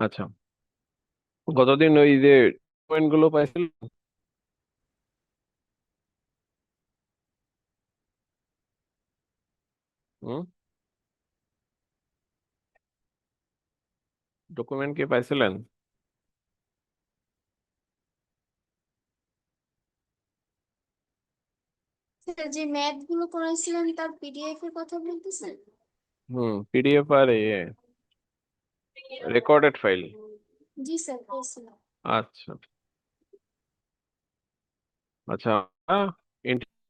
আচ্ছা, গতদিন ওই যে পয়েন্ট গুলো পাইছিল। হুম। ডকুমেন্ট কি পাইছিলেন? স্যার, যে ম্যাথ গুলো করাইছিলেন তার পিডিএফ এর কথা বলতেছেন? পিডিএফ আর রেকর্ডেড ফাইল। জি স্যার, পেয়েছিলাম। আচ্ছা আচ্ছা,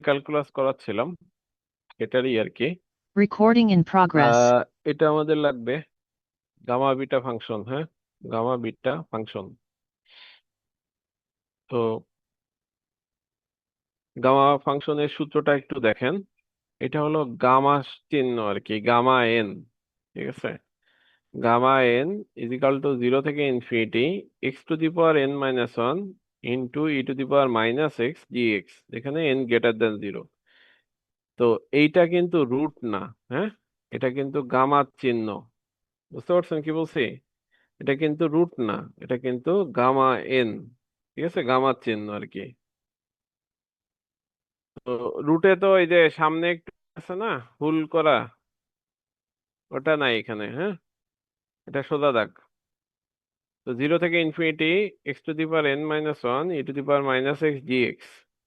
ক্যালকুলাস করাচ্ছিলাম, এটারই আর কি। Recording in progress. এটা আমাদের লাগবে গামা বিটা ফাংশন। হ্যাঁ, গামা বিটা ফাংশন। তো গামা ফাংশনের সূত্রটা একটু দেখেন। এটা হলো গামা চিহ্ন আর কি, গামা এন। ঠিক আছে, গামা এন ইজিক্যাল টু 0 থেকে infinity x⁻n−1 into e⁻−x dx, যেখানে n>0। তো এইটা কিন্তু রুট না। হ্যাঁ, এটা কিন্তু গামা চিহ্ন। বুঝতে পারছেন কি বলছি? এটা কিন্তু রুট না, এটা কিন্তু গামা এন। ঠিক আছে, গামা চিহ্ন আর কি। তো রুটে তো এই যে সামনে একটু আছে না, হুল করা, ওটা নাই এখানে। হ্যাঁ, এটা সোজা দাগ। তো 0 থেকে ইনফিনিটি x⁻n−1 e⁻−x dx,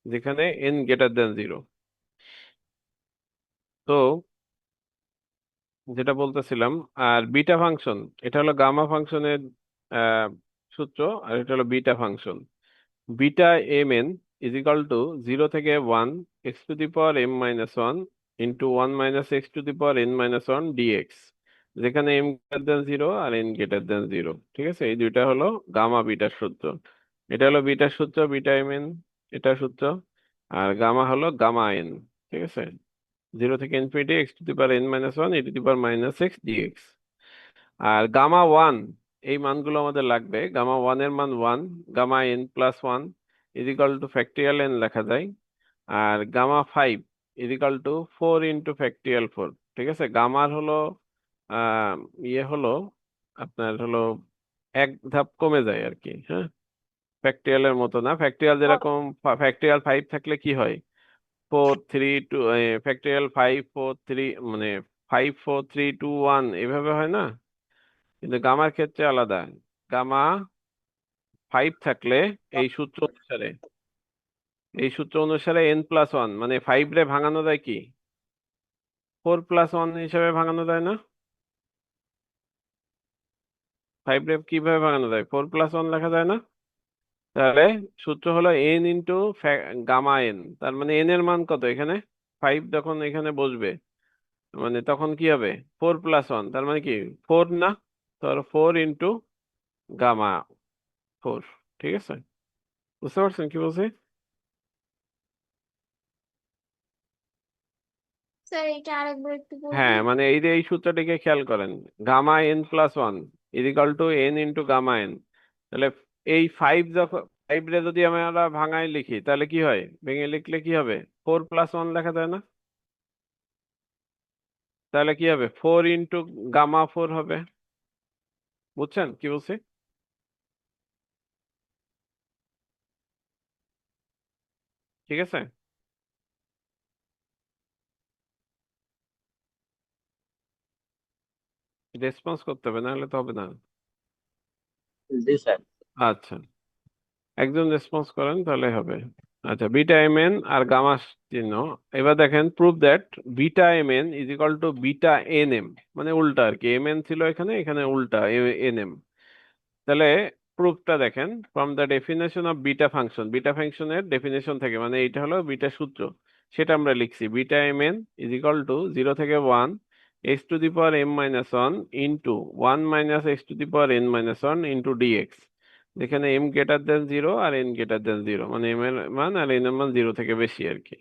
যেখানে n>0। তো যেটা বলতেছিলাম, আর বিটা ফাংশন, এটা হলো গামা ফাংশনের আহ, সূত্র, আর এটা হলো beta function. Beta M N is equal to 0 থেকে 1 x⁻m−1 ইন্টু 1 - x⁻n−1 ডিএক্স, যেখানে m>0 আর n>0। ঠিক আছে, এই দুইটা হলো গামা বিটার সূত্র। এটা হলো বিটার সূত্র, বিটা এম এন, এটা সূত্র। আর গামা হলো গামা এন। ঠিক আছে, 0 থেকে ইনফিনিটি x⁻n−1 e⁻−x ডিএক্স। আর গামা ওয়ান, এই মানগুলো আমাদের লাগবে। গামা ওয়ান এর মান 1, gamma n+1 is equal to factorial n লেখা যায়। আর গামা 5 ইজিক্যাল টু 4 × ফ্যাক্টরিয়াল 4। ঠিক আছে, গামার হলো আহ হলো আপনার হলো এক ধাপ কমে যায় আর কি। হ্যাঁ, ফ্যাক্টরিয়ালের মতো না। ফ্যাক্টরিয়াল যেরকম, ফ্যাক্টরিয়াল 5 থাকলে কি হয়, 4 3 2, ফ্যাক্টরিয়াল 5 4 3, মানে 5 4 3 2 1 এভাবে হয় না। কিন্তু গামার ক্ষেত্রে আলাদা। গামা 5 থাকলে এই সূত্র অনুসারে, n+1, মানে 5 রে ভাঙানো যায় কি 4+1 হিসাবে ভাঙানো যায় না? 5 রে কিভাবে ভাঙানো যায়, 4+1 লেখা যায় না? তাহলে সূত্র হলো n গামা এন। তার মানে n এর মান কত এখানে, 5 যখন এখানে বসবে, মানে তখন কি হবে, 4+1, তার মানে কি 4 না? তো 4 × গামা 4। ঠিক আছে, বুঝতে পারছেন কি বলছি? স্যার, এটা আরেকবার একটু হ্যাঁ, বলবেন? মানে এই যে এই সূত্রটিকে খেয়াল করেন, gamma n+1 is equal to n × gamma n। তাহলে এই 5, যখন 5 রে যদি আমরা ভাঙায় লিখি তাহলে কি হয়, ভেঙে লিখলে কি হবে, 4+1 লেখা যায় না? তাহলে কি হবে, 4 × গামা 4 হবে। বুঝছেন কি বলছি? ঠিক আছে, রেসপন্স করতে হবে, না হলে তো হবে না। জি স্যার। আচ্ছা, একজন রেসপন্স করেন তাহলে হবে। আচ্ছা, বিটা এম এন আর গামা চিহ্ন। এবার দেখেন, prove that beta M N is equal to beta N M, মানে উল্টা আর কি। এম এন ছিল এখানে, এখানে উল্টা এন এম। তাহলে প্রুফটা দেখেন, from the definition of beta function, beta ফাংশনের ডেফিনেশন থেকে, মানে এইটা হলো বিটা সূত্র, সেটা আমরা লিখছি। Beta M N is equal to 0 থেকে 1 x⁻m−1 into 1 - x⁻n−1 into dx, যেখানে m>0 আর n>0, মানে m এর মান আর n এর মান 0 থেকে বেশি আর কি।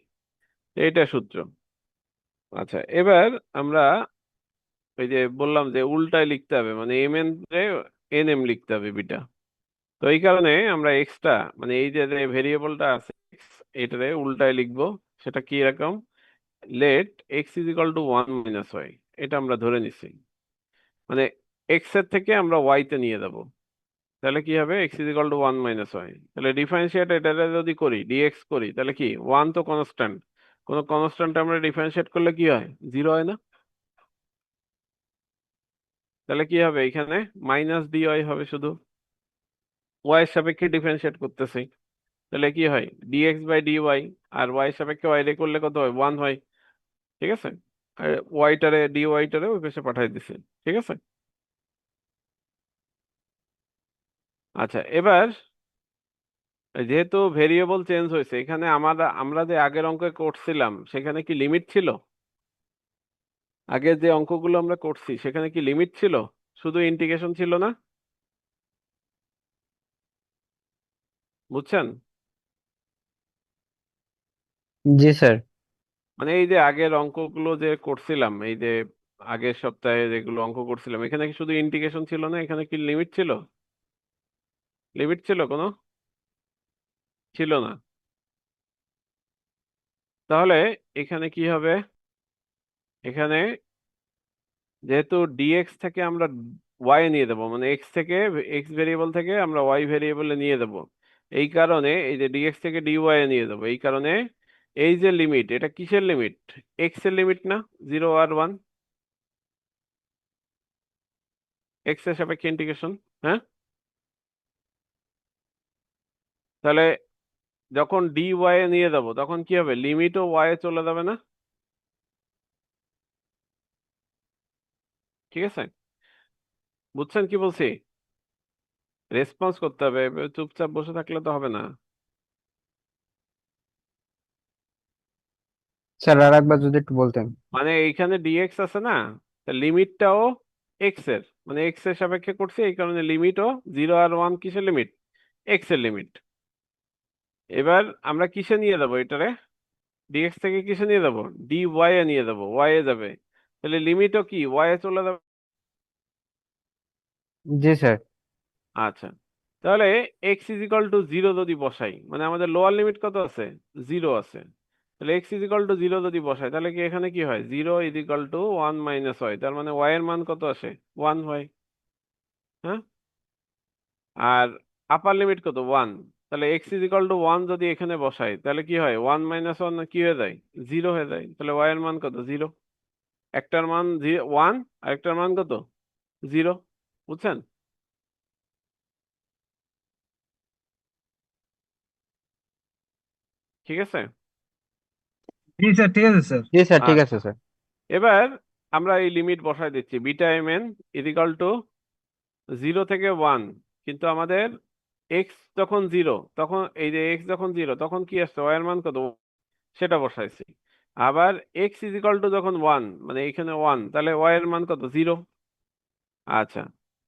এইটা সূত্র। আচ্ছা, এবার আমরা ওই যে বললাম যে উল্টায় লিখতে হবে, মানে এম এন রে এন এম লিখতে হবে বিটা। তো এই কারণে আমরা এক্সটা, মানে এই যে ভেরিয়েবলটা আছে x, এটারে উল্টায় লিখবো। সেটা কি রকম, let x is equal to 1 - y, এটা আমরা ধরে নিছি। মানে এক্স এর থেকে আমরা ওয়াই তে নিয়ে যাব, তাহলে কি হবে X is equal to one minus Y. তাহলে ডিফারেন্সিয়েট এটা যদি করি ডিএক্স করি তাহলে কি ওয়ান তো কনস্ট্যান্ট, কোন কনস্ট্যান্ট আমরা ডিফারেন্সিয়েট করলে কি হয় জিরো হয় না? তাহলে কি হবে এখানে মাইনাস ডি ওয়াই হবে শুধু, ওয়াই এর সাপেক্ষে ডিফারেন্সিয়েট করতেছি, তাহলে কি হয় ডিএক্স বাই ডি ওয়াই, আর ওয়াই এর সাপেক্ষে ওয়াই রে করলে কত হয় ওয়ান হয়। ঠিক আছে, আর ওয়াইটারে ডি ওয়াইটারে ওই পাশে পাঠাই দিছে। ঠিক আছে, আচ্ছা এবার যেহেতু ভেরিয়েবল চেঞ্জ হয়েছে এখানে আমরা আমরা যে আগের অঙ্কে করছিলাম সেখানে কি লিমিট ছিল? আগে যে অঙ্কগুলো আমরা করছি সেখানে কি লিমিট ছিল, শুধু ইন্টিগ্রেশন ছিল না? বুঝছেন? জি স্যার। মানে এই যে আগের অঙ্কগুলো যে করছিলাম, এই যে আগের সপ্তাহে যেগুলো অঙ্ক করছিলাম এখানে কি শুধু ইন্টিগ্রেশন ছিল না, এখানে কি লিমিট ছিল? লিমিট ছিল কোনো? ছিল না। তাহলে এখানে কি হবে, এখানে যেহেতু ডিএক্স থেকে আমরা ওয়াই নিয়ে দেবো, মানে এক্স থেকে এক্স ভেরিয়েবল থেকে আমরা ওয়াই ভেরিয়েবলে নিয়ে দেবো, এই কারণে এই যে ডিএক্স থেকে ডিওয়াই এ নিয়ে দেবো, এই কারণে এই যে লিমিট এটা কিসের লিমিট? এক্স এর লিমিট না, জিরো আর ওয়ান, এক্স এর সাপেক্ষে ইন্টিগ্রেশন। হ্যাঁ, তাহলে যখন ডি ওয়াই এ নিয়ে যাবো তখন কি হবে লিমিটও ওয়াই এ চলে যাবে না? ঠিক আছে, বুঝছেন কি বলছি? রেসপন্স করতে হবে, চুপচাপ বসে থাকলে তো হবে না। স্যার আর একবার যদি একটু বলতেন। মানে এইখানে ডিএক্স আছে না, লিমিটটাও এক্স এর, মানে এক্স এর সাপেক্ষে করছি এই কারণে লিমিটও জিরো আর ওয়ান কিসের লিমিট? এক্স এর লিমিট। এবার আমরা কিসে নিয়ে যাবো এটারে, ডিএক্স থেকে কিসে নিয়ে যাবো ডি ওয়াই এ নিয়ে যাবো, ওয়াই এ যাবে, তাহলে লিমিটও কি ওয়াই এ চলে যাবে। জি স্যার। আচ্ছা, তাহলে X is equal to zero যদি বসাই, মানে আমাদের লোয়ার লিমিট কত আছে জিরো আছে, তাহলে X is equal to zero যদি বসাই তাহলে কি এখানে কি হয় zero is equal to one minus Y, তার মানে ওয়াই এর মান কত আসে ওয়ান হয়। হ্যাঁ, আর আপার লিমিট কত ওয়ান, তাহলে X is equal to one যদি এখানে বসাই তাহলে কি হয় ওয়ান মাইনাস ওয়ান কি হয়ে যায় জিরো হয়ে যায়, তাহলে ওয়াই এর মান কত জিরো, একটার মান ওয়ান আর একটার মান কত জিরো। বুঝছেন? ঠিক আছে, জি স্যার, ঠিক আছে স্যার। জি স্যার ঠিক আছে আচ্ছা স্যার। এবার আমরা এই লিমিট বসাই দিচ্ছি beta M N is equal to zero থেকে ওয়ান, কিন্তু আমাদের এক্স যখন জিরো তখন এই যে এক্স যখন জিরো তখন কি আসছে ওয়াই এর মান কত সেটা বসাইছি, আবার এক্স ইজ ইকাল টু যখন ওয়ান মানে এখানে ওয়ান তাহলে ওয়াই এর মান কত জিরো। আচ্ছা,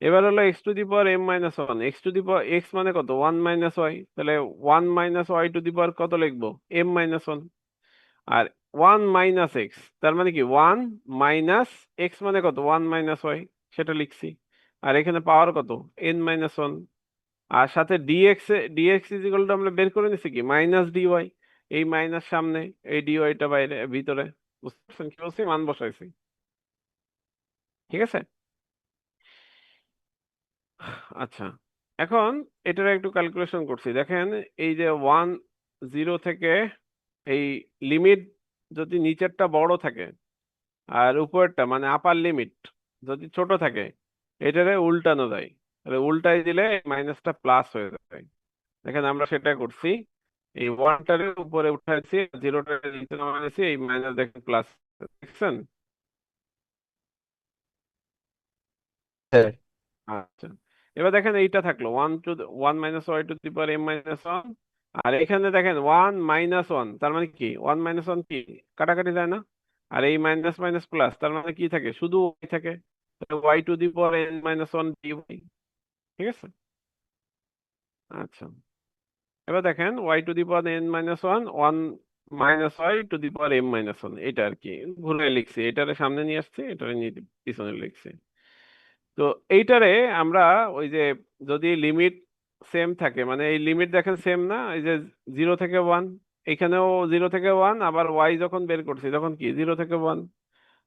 এবার হলো x to the power M minus one, x to the power x মানে কত ওয়ান মাইনাস ওয়াই, তাহলে one minus Y to the power কত লিখবো এম মাইনাস ওয়ান, আর ওয়ান মাইনাস এক্স তার মানে কি ওয়ান মাইনাস এক্স মানে কত ওয়ান মাইনাস ওয়াই সেটা লিখছি, আর এখানে পাওয়ার কত এন মাইনাস ওয়ান, আর সাথে DX DX is equal to আমরা বের করে নিছি কি মাইনাস ডিওয়াই, এই মাইনাস সামনে এই ডিওয়াইটা বাইরে ভিতরে। বুঝতে পারছেন কি বলছি, মান বসাইছি। ঠিক আছে, আচ্ছা এখন এটার একটু ক্যালকুলেশন করছি দেখেন, এই যে ওয়ান জিরো থেকে এই লিমিট যদি নিচেরটা বড় থাকে আর উপরেরটা মানে আপার লিমিট যদি ছোট থাকে এটারে উল্টানো যায়, তাহলে উল্টাই দিলে মাইনাসটা প্লাস হয়ে যায়। দেখেন আমরা সেটা করছি, এই ওয়ানটারে উপরে উঠাইছি জিরোটারে নিচে নামাইছি, এই মাইনাস দেখেন প্লাস, দেখছেন? স্যার আচ্ছা, এবার দেখেন এইটা থাকলো one two one minus Y to the power M minus one, আর এখানে দেখেন ওয়ান মাইনাস ওয়ান তার মানে কি ওয়ান মাইনাস ওয়ান কি কাটাকাটি যায় না, আর এই মাইনাস মাইনাস প্লাস তার মানে কি থাকে শুধু ওয়াই থাকে, Y to the power N minus one D Y. ঠিক আছে, আচ্ছা এবার দেখেন Y to the power N minus one one minus Y to the power M minus one, এটা আর কি ঘুরে লিখছি, এটারে সামনে নিয়ে আসছি এটারে নিয়ে পিছনে লিখছি। তো এইটারে আমরা ওই যে যদি লিমিট সেম থাকে মানে এই লিমিট দেখেন সেম না, এই যে জিরো থেকে ওয়ান, এখানেও জিরো থেকে ওয়ান, আবার ওয়াই যখন বের করছি তখন কি জিরো থেকে ওয়ান,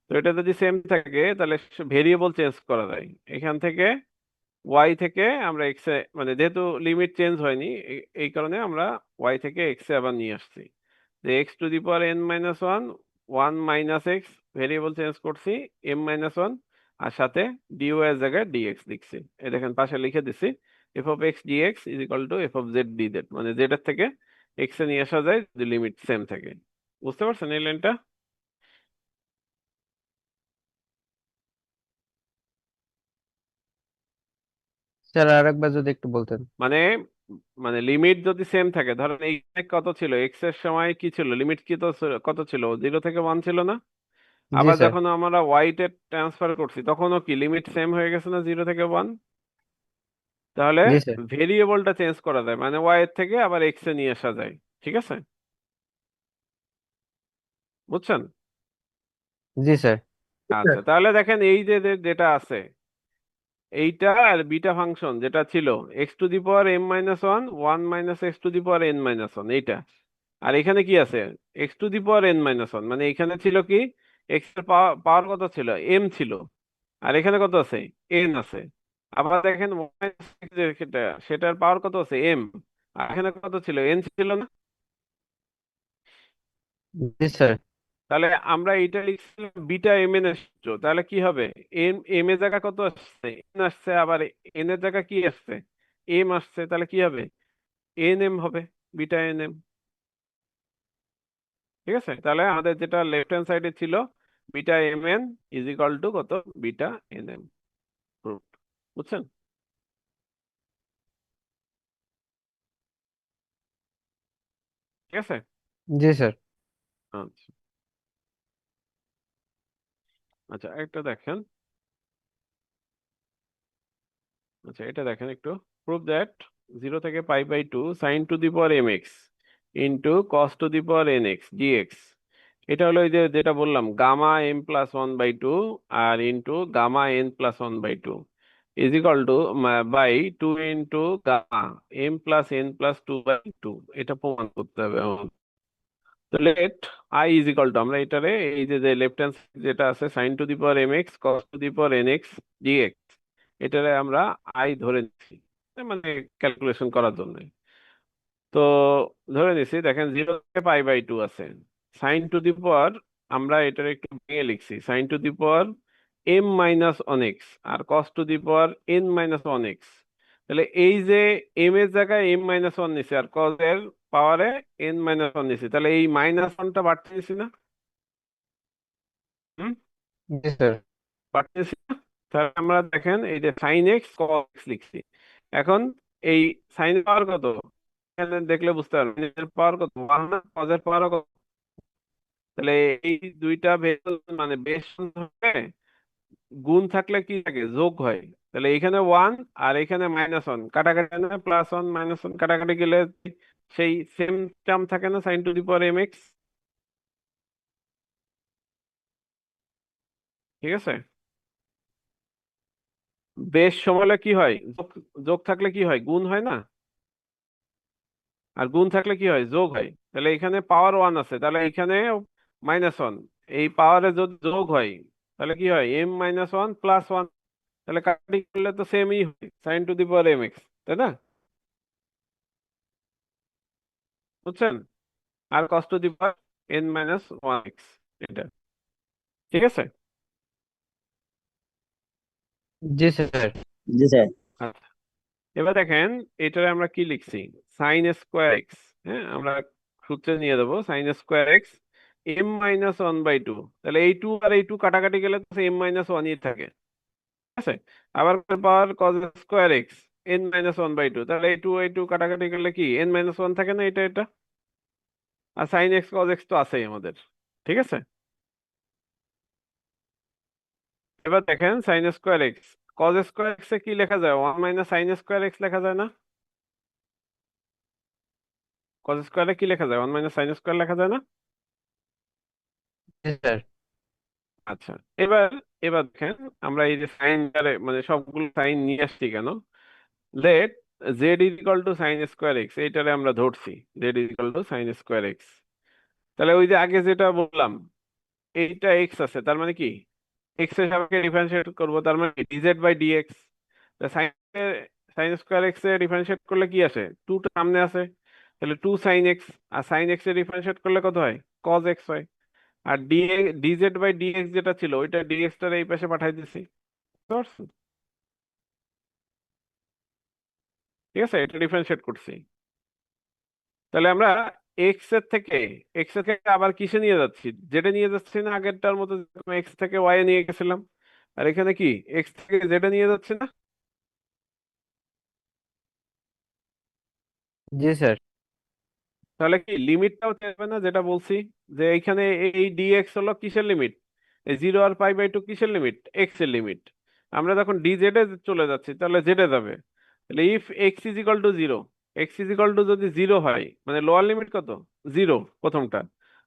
তো এটা যদি সেম থাকে তাহলে ভেরিয়েবল চেঞ্জ করা যায়। এখান থেকে ওয়াই থেকে আমরা এক্স এ, মানে যেহেতু লিমিট চেঞ্জ হয়নি এই কারণে আমরা ওয়াই থেকে এক্স এ আবার নিয়ে আসছি, যে x to the power N minus one, one minus x, variable change করছি এম মাইনাস ওয়ান, আর সাথে ডিওয়াই এর জায়গায় ডিএক্স লিখছি। এই দেখেন পাশে লিখে দিছি F of X DX is equal to F of Z D Z, মানে জেড এর থেকে এক্স এ নিয়ে আসা যায় যদি লিমিট সেম থাকে। বুঝতে পারছেন এই লাইনটা? স্যার আর একবার যদি একটু বলতেন। মানে মানে লিমিট যদি সেম থাকে, ধরেন এইখানে কত ছিল, এক্স এর সময় কি ছিল, লিমিট কি তো কত ছিল, 0 থেকে 1 ছিল না? জি আবার স্যার। যখন আমরা ওয়াই তে ট্রান্সফার করছি তখনও কি লিমিট সেম হয়ে গেছে না 0 থেকে 1? তাহলে জি স্যার। ভেরিয়েবলটা চেঞ্জ করা যায়, মানে ওয়াই এর থেকে আবার এক্স এ নিয়ে আসা যায়। ঠিক আছে, বুঝছেন? জি স্যার। আচ্ছা, তাহলে দেখেন এই যে যেটা আছে এইটা আর বিটা ফাংশন যেটা ছিল X to the power M minus one, one minus X to the power N minus one, এইটা। আর এখানে কি আছে, X to the power N minus one, মানে এখানে ছিল কি এক্স এর পাওয়ার কত ছিল, এম ছিল, আর এখানে কত আছে, এন আছে। আবার দেখেন সেটা, সেটার পাওয়ার কত আছে, এম, আর এখানে কত ছিল, এন ছিল না? জি স্যার। তাহলে আমরা এইটা লিখছিলাম বিটা এম এন এর সূত্র, তাহলে কি হবে, এম এম এর জায়গা কত আসছে, এন আসছে, আবার এন এর জায়গা কি আসছে, এম আসছে, তাহলে কি হবে, এন এম হবে, বিটা এন এম। ঠিক আছে, তাহলে আমাদের যেটা লেফট হ্যান্ড সাইডে ছিল beta M N is equal to কত, বিটা এন এম। বুঝছেন? ঠিক আছে। জি স্যার। আচ্ছা, আচ্ছা একটা দেখেন, আচ্ছা এটা দেখেন একটু, প্রুভ দ্যাট 0 থেকে π/2 sine to the power M x into cos to the power N x dx, এটা হলো ওই যে যেটা বললাম গামা এম প্লাস 1/2 আর into gamma N plus 1/2 is equal to by 2 into gamma M plus N plus 2/2। এটা প্রমাণ করতে হবে আমাদের। তো let I is equal to, আমরা এটারে এই যে লেফট হ্যান্ড যেটা আছে sine to the power M X cos to the power N x DX, এটারে আমরা আই ধরে নিচ্ছি, মানে ক্যালকুলেশন করার জন্য। তো ধরে নিচ্ছি, দেখেন 0 থেকে π/2 আছে, সাইন টু দি পাওয়ার, আমরা এটার একটু ভেঙে লিখছি, sine to the power M minus one X আর cos to the power N minus one X. তাহলে এই যে এম এর জায়গায় এম মাইনাস ওয়ান নিছি আর কস এর পাওয়ারে এন মাইনাস ওয়ান নিছি, তাহলে এই মাইনাস ওয়ানটা বাড়তে নিছি না? হুম, জি স্যার। বাড়তে নিছি না? তাহলে আমরা দেখেন এই যে সাইন এক্স কস এক্স লিখছি। এখন এই সাইন পাওয়ার কত, এখানে দেখলে বুঝতে পারবেন এর পাওয়ার কত, ওয়ান না, কস এর পাওয়ার কত। তাহলে এই দুইটা ভেরিয়েবল মানে বেশ হবে, গুণ থাকলে কি থাকে, যোগ হয়। তাহলে এখানে ওয়ান আর এখানে মাইনাস ওয়ান কাটাকাটি, না প্লাস ওয়ান মাইনাস ওয়ান কাটাকাটি গেলে সেই সেম টার্ম থাকে না, sine to the power M X. ঠিক আছে, বেশ সময় কি হয়, যোগ, যোগ থাকলে কি হয়, গুণ হয় না, আর গুণ থাকলে কি হয়, যোগ হয়। তাহলে এখানে পাওয়ার ওয়ান আছে, তাহলে এখানে মাইনাস ওয়ান, এই পাওয়ারে যদি যোগ হয় তাহলে কি হয়, m minus one plus one, তাহলে কাটাকাটি করলে তো সেমই হয়, sine to the power M x, তাই না? বুঝছেন? আর cos to the power N minus one x, এটা। ঠিক আছে। জি স্যার। জি স্যার। আচ্ছা, এবার দেখেন এটারে আমরা কি লিখছি, সাইন স্কোয়ার এক্স, হ্যাঁ আমরা সূত্রে নিয়ে দেবো sine square X M minus 1/2, তাহলে এই টু আর এই টু কাটাকাটি গেলে তো এম মাইনাস ওয়ানই থাকে। ঠিক আছে, আবার power cos square x n minus 1/2, তাহলে এই টু কাটাকাটি গেলে কি এন মাইনাস ওয়ান থাকে না, এটা এটা, আর সাইন এক্স কস এক্স তো আছেই আমাদের। ঠিক আছে, এবার দেখেন sine square x cos square x এ কি লেখা যায়, one minus sine square x লেখা যায় না? কস স্কোয়ারে কি লেখা যায়, ওয়ান মাইনাস সাইন স্কোয়ার লেখা যায় না? জি স্যার। আচ্ছা, এবার এবার দেখেন আমরা এই যে সাইন, মানে সবগুলো সাইন নিয়ে আসছি কেন, let z is equal to sine square x, এইটারে আমরা ধরছি z is equal to sine square x. তাহলে ওই যে আগে যেটা বললাম এইটা এক্স আছে, তার মানে কি এক্স এর সাপেক্ষে ডিফারেন্সিয়েট করবো, তার মানে DZ by DX. Sine sine square x এ ডিফারেন্সিয়েট করলে কি আসে, টু সামনে আছে, তাহলে টু সাইন এক্স। আর সাইন এক্স এ ডিফারেন্সিয়েট করলে কত হয়, কজ এক্স হয়। আর ডিজেড বাই ডিএক্স যেটা ছিল ওইটা ডিএক্স টার এই পাশে পাঠাই দিছি, বুঝতে পারছো? ঠিক আছে, এটা ডিফারেন্সিয়েট করছি। তাহলে আমরা এক্স এর থেকে আবার কিসে নিয়ে যাচ্ছি, জেডে নিয়ে যাচ্ছি না, আগেরটার মতো এক্স থেকে ওয়াই এ নিয়ে গেছিলাম। আর এখানে কি এক্স থেকে জেডে নিয়ে যাচ্ছি না? জি স্যার। তাহলে কি লিমিটটাও থাকবে না, যেটা বলছি যে এইখানে এই ডিএক্স হলো কিসের লিমিট, এই 0 আর π/2 কিসের লিমিট, এক্স এর লিমিট। আমরা যখন ডিজেড এ চলে যাচ্ছি তাহলে জেডে যাবে। তাহলে if x is equal to zero, x is equal two যদি জিরো হয়, মানে লোয়ার লিমিট কত, জিরো প্রথমটা,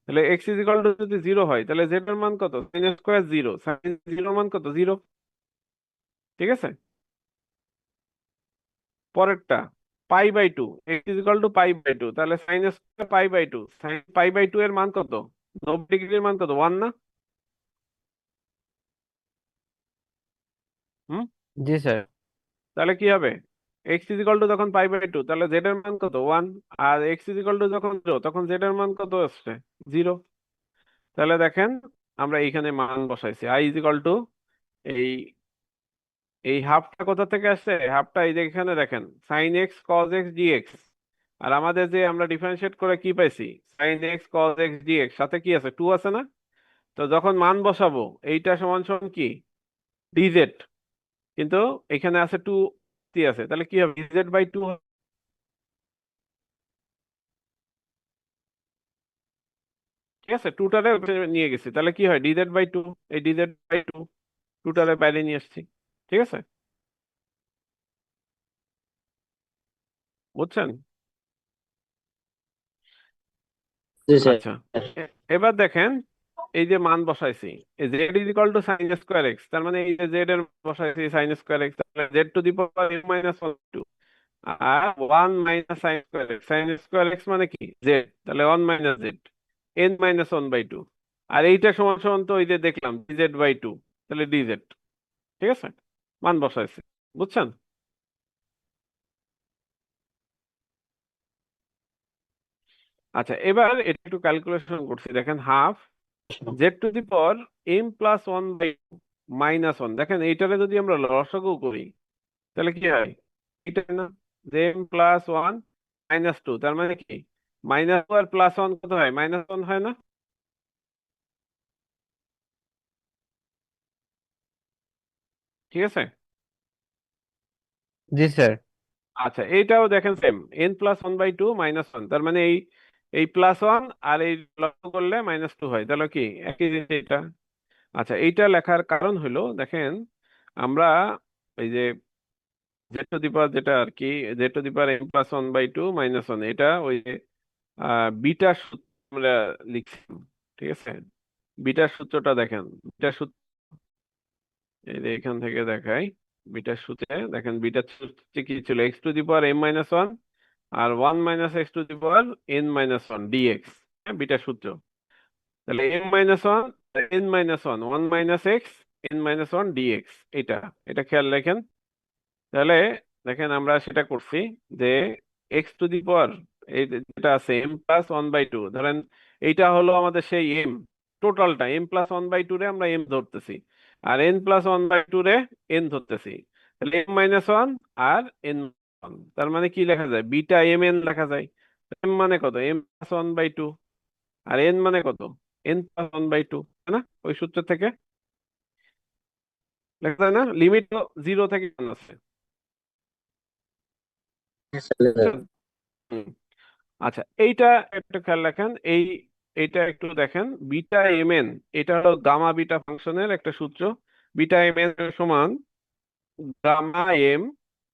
তাহলে এক্স ইজ ইকাল টু যদি জিরো হয় তাহলে জেড এর মান কত, সাইন স্কোয়ার জিরো, সাইন জিরোর মান কত, জিরো। ঠিক আছে, পরেরটা π/2, এক্স ইজ ইকাল টু π/2, তাহলে সাইন স্কোয়ার π/2, সাইন π/2 এর মান কত, 90 ডিগ্রির মান কত, ওয়ান না? হুম, জি স্যার। তাহলে কি হবে, এক্স ইজ ইকাল টু তখন π/2, তাহলে জেড এর মান কত, ওয়ান। আর এক্স ইজ ইকাল টু যখন জিরো তখন জেড এর মান কত আসছে, জিরো। তাহলে দেখেন আমরা এইখানে মান বসাইছি, আই ইজ ইকাল টু এই এই হাফটা কোথা থেকে আসছে, হাফটা এই যে এখানে দেখেন sine x cos x dx. আর আমাদের যে আমরা ডিফারেন্সিয়েট করে কি পাইছি, sine x cos x dx, সাথে কি আছে, টু আছে না? তো যখন মান বসাবো এইটা সমান সমান কি, ডিজেড, কিন্তু এখানে আছে টু আছে, তাহলে কি হবে, ডিজেড/2। ঠিক আছে, টুটারে নিয়ে গেছি, তাহলে কি হয়, ডিজেড/2, এই ডিজেড/2 টুটারে বাইরে নিয়ে আসছি। ঠিক আছে, বুঝছেন? জি স্যার। আচ্ছা, এবার দেখেন এই যে মান বসাইছি, Z is equal to sine square X, তার মানে এই যে জেড এর বসাইছি সাইন স্কোয়ার এক্স, তাহলে Z to the power n-1/2, আর 1 minus sine square X, sine square X মানে কি, জেড, তাহলে 1 মাইনাস জেড, n-1/2। আর এইটা সমান সমান তো ওই যে দেখলাম dz/2, তাহলে ডিজেড। ঠিক আছে, মান বসাইছি, বুঝছেন? আচ্ছা, এবার এটা একটু ক্যালকুলেশন করছি, দেখেন half Z to the power m+1/2 - 1, দেখেন এইটারে যদি আমরা লসাগু করি তাহলে কি হয়, এটা না, যে m+1 - 2, তার মানে কি -2 আর +1 কত হয়, -1 হয় না? ঠিক আছে, জি স্যার। আচ্ছা এইটাও দেখেন সেম, n+1/2 -1, তার মানে এই এই +1 আর এই লসাগু করলে -2 হয়, তাহলে কি একই জিনিস এটা। আচ্ছা, এইটা লেখার কারণ হলো দেখেন আমরা এই যে জেড টু দি পাওয়ার যেটা আর কি, Z to the power m+1/2 -1, এটা ওই যে বিটার সূত্র আমরা লিখছি। ঠিক আছে, বিটার সূত্রটা দেখেন, বিটার সূত্র এই যে এখান থেকে দেখাই, বিটার সূত্রে দেখেন, বিটার সূত্রে কি ছিল, X to the power m-1 আর 1 minus X to the power n-1 DX, বিটার সূত্র। তাহলে m-1 n-1, 1 minus x n-1 dx, এটা এটা খেয়াল রাখেন। তাহলে দেখেন আমরা সেটা করছি যে এক্স টু দি পাওয়ার এই যেটা আছে m+1/2, ধরেন এইটা হলো আমাদের সেই এম, টোটালটা m+1/2 রে আমরা এম ধরতেছি, আর n+1/2 রে এন ধরতেছি, তাহলে m-1 আর n-1, তার মানে কি লেখা যায়, বিটা এম এন লেখা যায়। এম মানে কত, m+1/2, আর এন মানে কত, n+1/2, তাই না? ওই সূত্র থেকে লেখা যায় না, লিমিট 0 থেকে 1 আছে, Yes, sir. বুঝছেন? হুম। আচ্ছা, এইটা একটু খেয়াল রাখেন, এইটা একটু দেখেন, বিটা এম এন, এটা হলো গামা বিটা ফাংশনের একটা সূত্র। বিটা এম এন সমান gamma M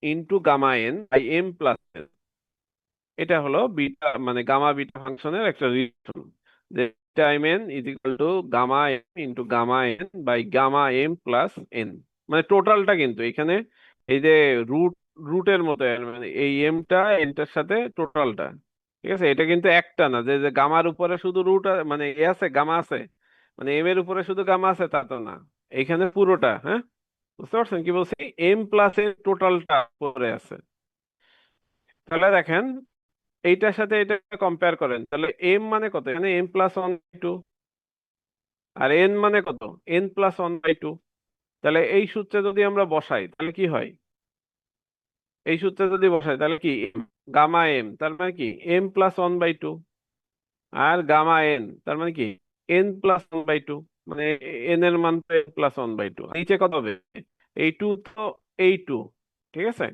into gamma N by m+n। এটা হলো বিটা মানে গামা বিটা ফাংশনের একটা রিলেশন, যে beta M N is equal to gamma M into gamma N by gamma m+n। মানে টোটালটা কিন্তু এখানে এই যে রুট রুটের মতো, মানে এই এমটা এনটার সাথে টোটালটা। ঠিক আছে, এটা কিন্তু একটা না যে যে গামার উপরে শুধু রুট মানে এ আছে, গামা আছে, মানে এম এর উপরে শুধু গামা আছে তা তো না, এইখানে পুরোটা, হ্যাঁ, বুঝতে পারছেন কি বলছি? এম প্লাস এর টোটালটা পরে আছে। তাহলে দেখেন এইটার সাথে এটা কম্পেয়ার করেন, তাহলে এম মানে কত? এখানে M plus one by two, আর এন মানে কত? N plus one by two. তাহলে এই সূত্রে যদি আমরা বসাই তাহলে কি হয়? এই সূত্রে যদি বসাই তাহলে কি, গামা এম তার মানে কি M plus one by two, আর গামা এন তার মানে কি N plus one by two, মানে এন এর মান তো N plus one by two. নিচে কত হবে? এই টু তো এই টু, ঠিক আছে,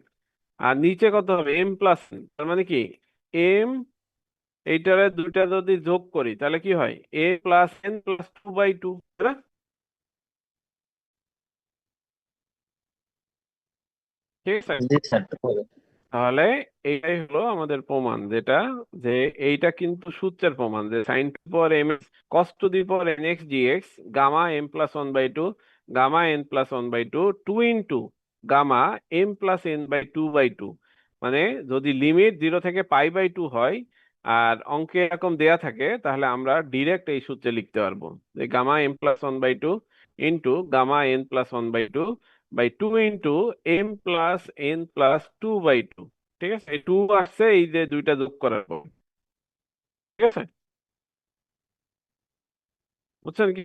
আর নিচে কত হবে? এম প্লাস, তার মানে কি এম, এইটারে দুইটা যদি যোগ করি তাহলে কি হয়? A plus N plus two by two. ঠিক আছে, জি স্যার। তাহলে এইটাই হলো আমাদের প্রমাণ, যেটা যে এইটা কিন্তু সূত্রের প্রমাণ যে sine to power M X cos to the power N x DX gamma M plus one by two gamma N plus one by two two into gamma M plus N by two by two. মানে যদি limit 0 থেকে pi by 2 হয় আর অঙ্কে এরকম দেয়া থাকে তাহলে আমরা ডিরেক্ট এই সূত্রে লিখতে পারবো যে gamma M plus one by two into gamma N plus one by two by two into M plus N plus two by two. ঠিক আছে, এই টু আসছে এই যে দুইটা যোগ করার পর। ঠিক আছে, বুঝছেন কি?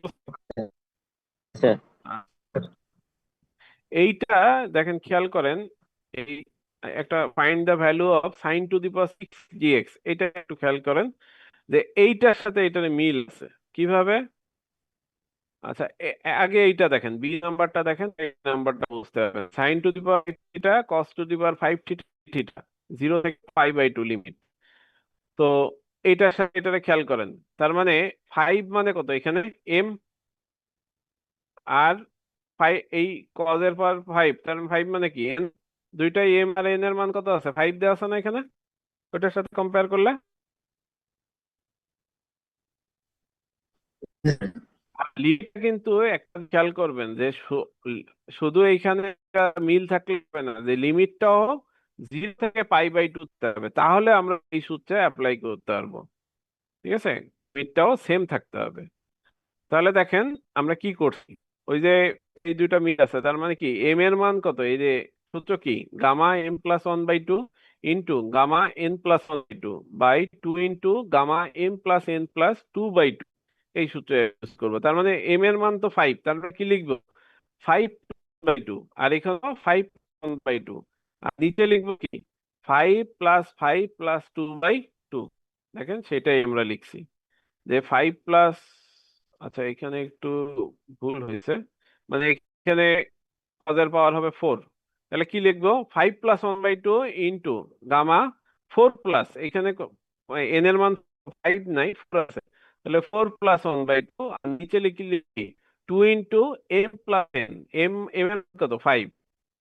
স্যার। আহ, এইটা দেখেন খেয়াল করেন, এই একটা find the value of sign to the power six GX, এটা একটু খেয়াল করেন যে এইটার সাথে এটার মিল আছে কিভাবে। আচ্ছা, আগে এইটা দেখেন, বি নাম্বারটা দেখেন, এই নাম্বারটা বুঝতে পারবেন। Sine to the power theta cos to the power five theta theta 0 থেকে পাই বাই 2 লিমিট। তো এইটার সাথে এটারে খেয়াল করেন, তার মানে ফাইভ মানে কত এখানে? এম, আর ফাইভ এই কজের পর ফাইভ, তার মানে ফাইভ মানে কি এন, দুইটাই এম আর এন এর মান কত আছে? ফাইভ দেওয়া আছে না এখানে, ওইটার সাথে কম্পেয়ার করলে। আর লিমিটটা কিন্তু একটা খেয়াল করবেন যে শুধু এইখানে একটা মিল থাকলে হবে না, যে লিমিটটাও 0 থেকে পাই বাই 2 হতে হবে, তাহলে আমরা এই সূত্রে অ্যাপ্লাই করতে পারবো। ঠিক আছে, লিমিটটাও সেম থাকতে হবে। তাহলে দেখেন আমরা কি করছি, ওই যে এই দুইটা মিল আছে, তার মানে কি এম এর মান কত? এই যে সূত্র কি, gamma M plus one by two into gamma N plus one by two by two into gamma M plus N plus two by two. এই সূত্রে ইউজ করবো। তার মানে এম এর মান তো ফাইভ, তার মানে কি লিখবো? ফাইভ বাই টু, আর এখানে ফাইভ বাই টু, আর নিচে লিখবো কি five plus five plus two by two. দেখেন সেটাই আমরা লিখছি যে ফাইভ প্লাস, আচ্ছা এখানে একটু ভুল হয়েছে, মানে এখানে কজের পাওয়ার হবে ফোর, তাহলে কি লিখবো? Five plus one by two into gamma four plus, এখানে এন এর মান ফাইভ নাই, ফোর আছে, তাহলে four plus one by two, আর নিচে লিখি two into M plus n, m m এর মান কত? ফাইভ,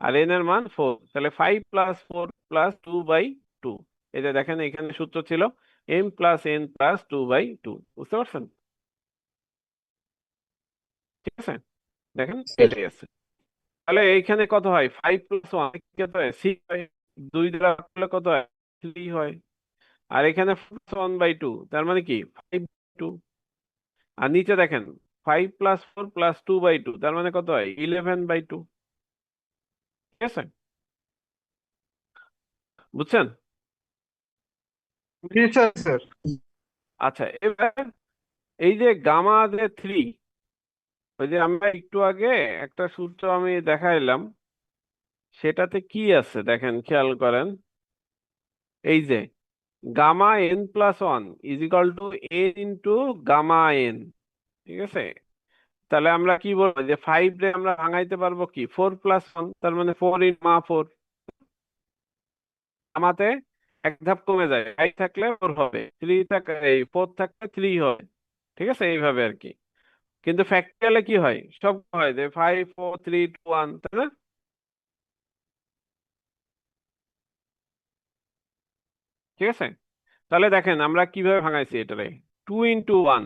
আর এন এর মান ফোর, তাহলে five plus four plus two by two. এই যে দেখেন এখানে সূত্র ছিল M plus N plus two by two. বুঝতে পারছেন? ঠিক আছে, দেখেন স্যার। এটাই আছে। তাহলে এইখানে কত হয়? ফাইভ প্লাস ওয়ান কত হয়? সিক্স হয়। দুই দ্বারা ভাগ করলে কত হয়? থ্রি হয়। আর এখানে ওয়ান বাই টু, তার মানে কি ফাইভ টু। আর নিচে দেখেন five plus four plus two by two, তার মানে কত হয়? Eleven by two. ঠিক আছে, বুঝছেন? জি স্যার স্যার। আচ্ছা, এবার এই যে গামা যে থ্রি, ওই যে আমরা একটু আগে একটা সূত্র আমি দেখাইলাম, সেটাতে কি আছে দেখেন খেয়াল করেন, এই যে gamma N plus one is equal to N into gamma N. ঠিক আছে, তাহলে আমরা কি বলবো যে ফাইভ রে আমরা ভাঙাইতে পারবো কি ফোর প্লাস ওয়ান, তার মানে ফোর ইন মা ফোর। আমাতে এক ধাপ কমে যায়, ফাইভ থাকলে ফোর হবে, থ্রি থাকলে এই ফোর থাকলে থ্রি হবে। ঠিক আছে, এইভাবে আর কি। কিন্তু ফ্যাক্টরিয়ালে কি হয়? সব হয় যে five four three two one, তাই না? ঠিক আছে, তাহলে দেখেন আমরা কিভাবে ভাঙাইছি এটারে, টু ইন্টু ওয়ান।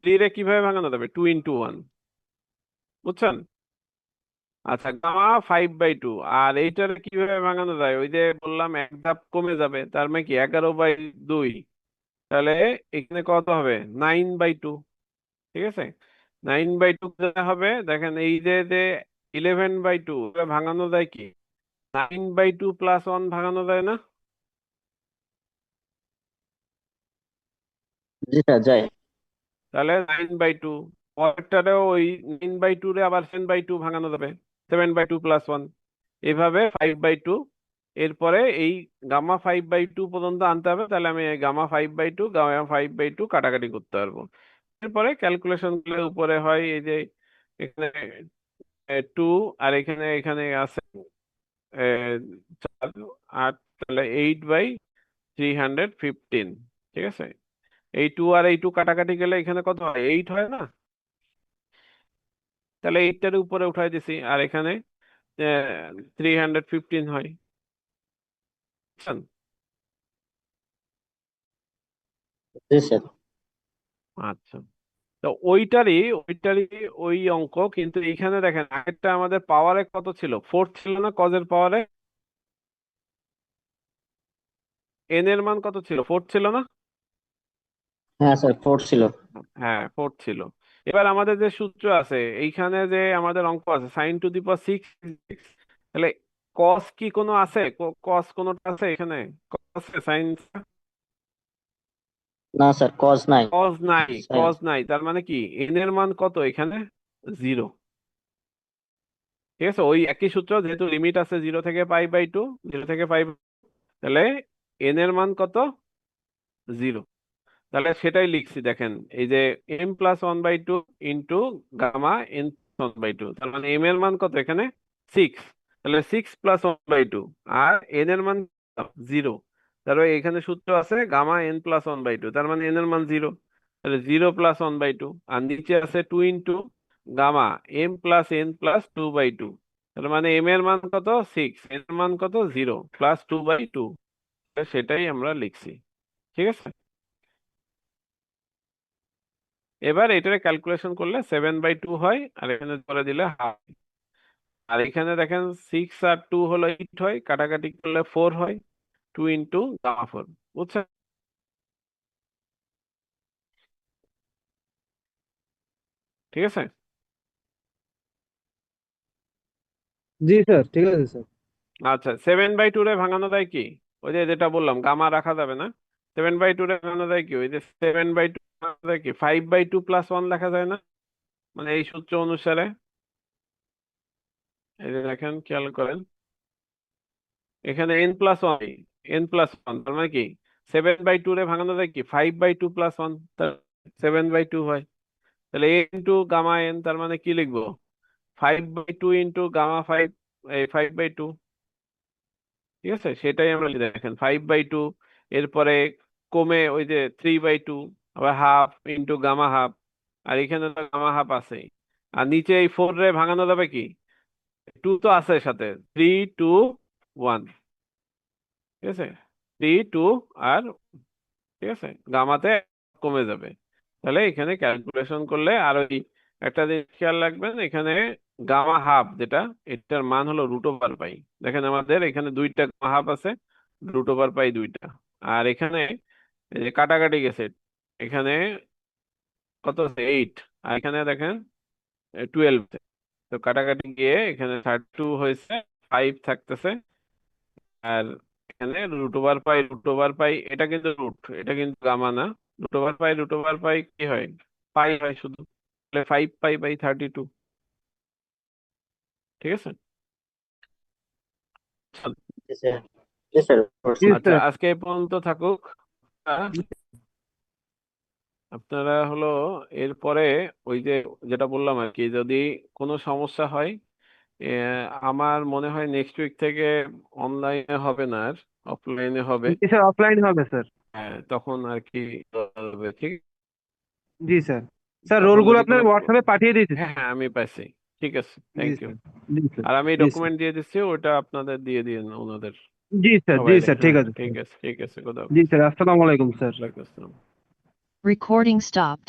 থ্রি রে কিভাবে ভাঙানো যাবে? টু ইন্টু ওয়ান, বুঝছেন? আচ্ছা, গামা ফাইভ বাই টু, আর এইটার কিভাবে ভাঙানো যায়? ওই যে বললাম এক ধাপ কমে যাবে, তার মানে কি 11 বাই দুই, তাহলে এখানে কত হবে? Nine by two. ঠিক আছে? 9/2 হবে, দেখেন এই যে 11/2 ভাঙানো যায় কি? 9/2 প্লাস 1 ভাঙানো যায় না? জি স্যার যায়। তাহলে 9/2, পরেরটারেও ওই 9/2 রে আবার 7/2 ভাঙানো যাবে, 7/2 প্লাস 1, এভাবে 5/2। এরপরে এই গামা 5/2 পর্যন্ত আনতে হবে, তাহলে আমি এই গামা 5/2 কাটাকাটি করতে পারবো। এরপরে ক্যালকুলেশন গুলো উপরে হয়, এই যে এখানে 2, আর এখানে এখানে আছে 4, 8, তাহলে 8/315। ঠিক আছে? এই 2 আর এই 2 কাটাকাটি গেলে এখানে কত হয়? 8 হয় না? তাহলে 8টার উপরে উঠাই দিছি, আর এখানে 315 হয়। বুঝছেন? জি স্যার। আচ্ছা, তো ওইটারই ওই অঙ্ক, কিন্তু এইখানে দেখেন আগেরটা আমাদের পাওয়ারে কত ছিল? 4 ছিল না? কজের পাওয়ারে এন এর মান কত ছিল? 4 ছিল না? হ্যাঁ স্যার 4 ছিল। হ্যাঁ, 4 ছিল। এবার আমাদের যে সূত্র আছে এইখানে, যে আমাদের অঙ্ক আছে sin⁶, তাহলে কস কি কোনো আছে? কস কোনোটা আছে এখানে? কস সাইন? না স্যার কজ নাই। কজ নাই, সাইন। কজ নাই, তার মানে কি এন এর মান কত এখানে? 0। ঠিক আছে? ওই একই সূত্র, যেহেতু লিমিট আছে 0 থেকে π/2, 0 থেকে পাই, তাহলে এন এর মান কত? 0। তাহলে সেটাই লিখছি, দেখেন এই যে m+1/2 ইন্টু গামা n+1/2, তার মানে m এর মান কত এখানে? 6। তাহলে 6+1/2, আর n এর মান 0। তারপরে এখানে সূত্র আছে গামা n+1/2, তার মানে n এর মান 0। তাহলে 0+1/2, আর নিচে আছে 2 ইন্টু গামা m+n+2/2, তার মানে m এর মান কত? 6, n এর মান কত? 0, +2/2। সেটাই আমরা লিখছি। ঠিক আছে? এবার এটারে ক্যালকুলেশন করলে 7/2 হয়, আর এখানে ধরে দিলে হাফ। আর এখানে দেখেন 6 আর 2 হলো 8 হয়, কাটাকাটি করলে 4 হয়, 2 ইন্টু গামা 4। বুঝছেন? ঠিক আছে? জি স্যার ঠিক আছে স্যার। আচ্ছা, 7/2 রে ভাঙানো যায় কি? ওই যে যেটা বললাম, গামা রাখা যাবে না। 7/2 রে ভাঙানো যায় কি? ওই যে 7/2 ভাঙানো যায় কি? 5/2 প্লাস 1 লেখা যায় না? মানে এই সূত্র অনুসারে, এই যে দেখেন খেয়াল করেন, এখানে n+1, তার মানে কি 7/2 রে ভাঙানো যায় কি? 5/2 প্লাস 1, 7/2 হয়। তাহলে a ইন্টু গামা n, তার মানে কি লিখবো? 5/2 ইন্টু গামা 5, এই 5/2। ঠিক আছে? সেটাই আমরা লিখে, দেখেন 5/2, এরপরে কমে ওই যে 3/2, আবার হাফ ইন্টু গামা 1/2, আর এখানে তো গামা 1/2 আছে। আর নিচে এই 4 রে ভাঙানো যাবে কি? 2 তো আছে সাথে, 3, 2, 1। ঠিক আছে? 3, 2, আর ঠিক আছে, গামাতে কমে যাবে। তাহলে এখানে ক্যালকুলেশন করলে, আর ওই একটা জিনিস খেয়াল রাখবেন, এখানে গামা 1/2 যেটা, এটার মান হলো √π। দেখেন আমাদের এখানে দুইটা গামা 1/2 আছে, √π দুইটা। আর এখানে এই যে কাটাকাটি গেছে, এখানে কত আছে? 8, আর এখানে দেখেন 12। তো কাটাকাটি গিয়ে এখানে 32 হয়েছে, 5 থাকতেছে। আর এখানে √π, এটা কিন্তু রুট, এটা কিন্তু গামা না। √π কি হয়? পাই হয় শুধু। তাহলে 5π/32। ঠিক আছে? জি স্যার। জি স্যার করছি। জি আচ্ছা, স্যার। আজকে এই পর্যন্ত থাকুক। আহ, আপনারা হলো এরপরে ওই যে যেটা বললাম আর কি, যদি কোনো সমস্যা হয়, আমার মনে হয় নেক্সট উইক থেকে অনলাইনে হবে না, আর অফলাইনে হবে। জি স্যার অফলাইন হবে স্যার। হ্যাঁ, তখন আর কি হবে, ঠিক? জি স্যার। স্যার তখন রোলগুলো যদি আপনার কোনো, হোয়াটসঅ্যাপে পাঠিয়ে দিয়েছি হ্যাঁ স্যার। হ্যাঁ, আমি পাইছি। ঠিক আছে, জি থ্যাংক ইউ। স্যার। জি স্যার। আর আমি জি স্যার। ডকুমেন্ট দিয়ে দিচ্ছি, ওটা আপনাদের দিয়ে দিন ওনাদের জি স্যার। জি সবাই। স্যার ঠিক হ্যাঁ, আছে ঠিক স্যার। আছে, ঠিক আছে, খোদা জি হাফেজ। স্যার আসসালামু আলাইকুম স্যার। ওয়ালাইকুম আসসালাম। Recording stopped.